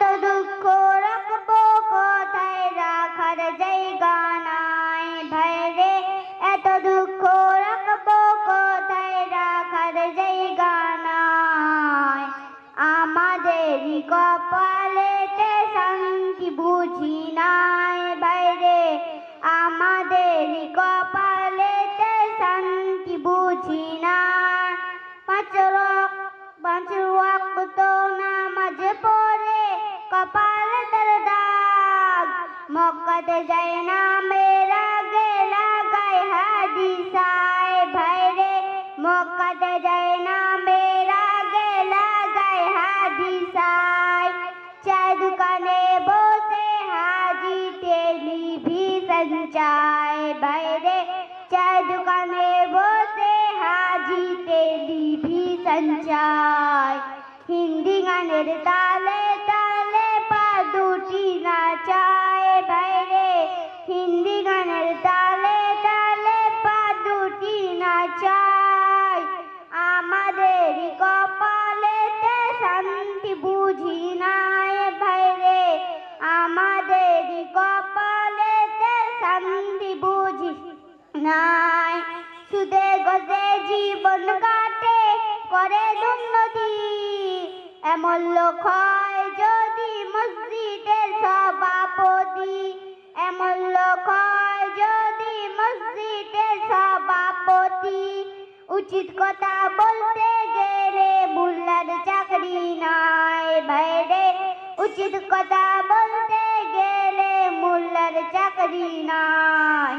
এত দুঃখ রাখবো কোথায়, রাখার জায়গা নাই ভাইরে। এত দুঃখ রাখবো কোথায়, রাখার জায়গা নাই। আমাদেরই কপালেতে শান্তি বুঝি নাই ভাইরে। আমাদেরই কপালেতে শান্তি বুঝি নাই। পাঁচ ওয়াক্ত নামাজ পড়ে কপালের দাগ, মক্কাতে যায় না মেরা গেলা গায় হাদিসায় ভাইরে। মক্কাতে যায় না মেরা গেলা গায় হাদিসায়। চায় দোকানে বসে হাজি টেলিভিশন চায় ভাইরে। চায় দোকানে বসে হাজি টেলিভিশন চায়। হিন্দি গানের তালে তালে পা দুটি নাচায় ভাইরে। হিন্দি গানের তালে তালে পা দুটি নাচায়। আমাদেরই কপালেতে শান্তি বুঝি নাই ভাইরে। আমাদেরই কপালেতে শান্তি বুঝি নাই। সুদে গজে জীবন কাটে করে দুর্নীতি, এমন লোক হয় যদি মসজিদের সভাপতি। এমন লোক হয় যদি মসজিদের সভাপতি। উচিত কথা বলতে গেলে মোল্লার চাকরি নাই ভাইরে। উচিত কথা বলতে গেলে মোল্লার চাকরি নাই।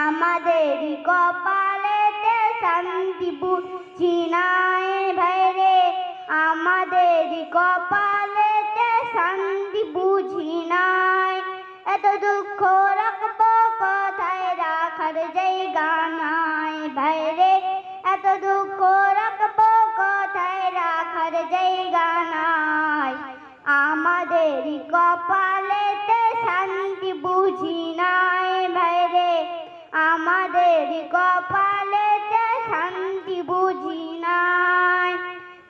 আমাদেরই কপালেতে শান্তি বুঝি নাই ভাইরে। আমাদেরই কপালেতে শান্তি বুঝি নাই। এত দুঃখ রাখবো কোথায়, রাখার জায়গা নাই ভাইরে। এত দুঃখ রাখবো কোথায়, রাখার জায়গা নাই। আমাদেরই কপালেতে শান্তি বুঝি নাই ভাইরে। আমাদেরই কপালেতে শান্তি বুঝি নাই।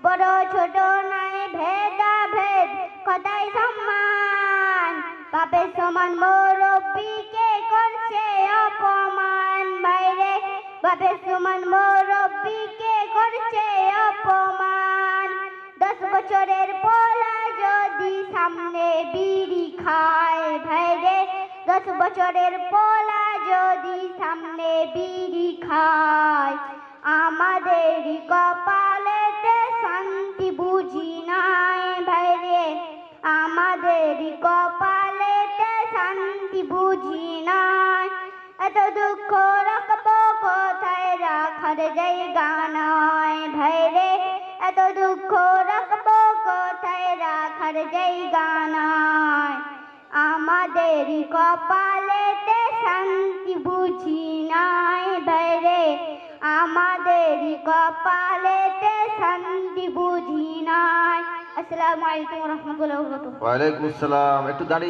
বড় ছোট নাই ভেদাভেদ, কথাই সম্মান। বাপের সমান মুরব্বিকে করছে অপমান ভাইরে। বাপের সমান মুরব্বিকে করছে অপমান। 10 বছরের পোলা যদি সামনে বিড়ি খায় ভাইরে। 10 বছরের পোলা যদি সামনে বিড়ি খায়। আমাদেরই কপালেতে শান্তি বুঝি নাই ভাইরে। আমাদেরই কপালেতে শান্তি বুঝি নাই। এত দুঃখ রাখবো কোথায়, রাখার জায়গা নাই ভাইরে। এত দুঃখ রাখবো কোথায়, রাখার জায়গা নাই। আমাদেরই কপালেতে শান্তি বুঝি নাই ভাইরে। আমাদেরই কপালেতে শান্তি বুঝি নাই। আসসালামু আলাইকুম ওয়া রাহমাতুল্লাহি ওয়া বারাকাতুহু। ওয়া আলাইকুম আসসালাম। একটু দাঁড়িয়ে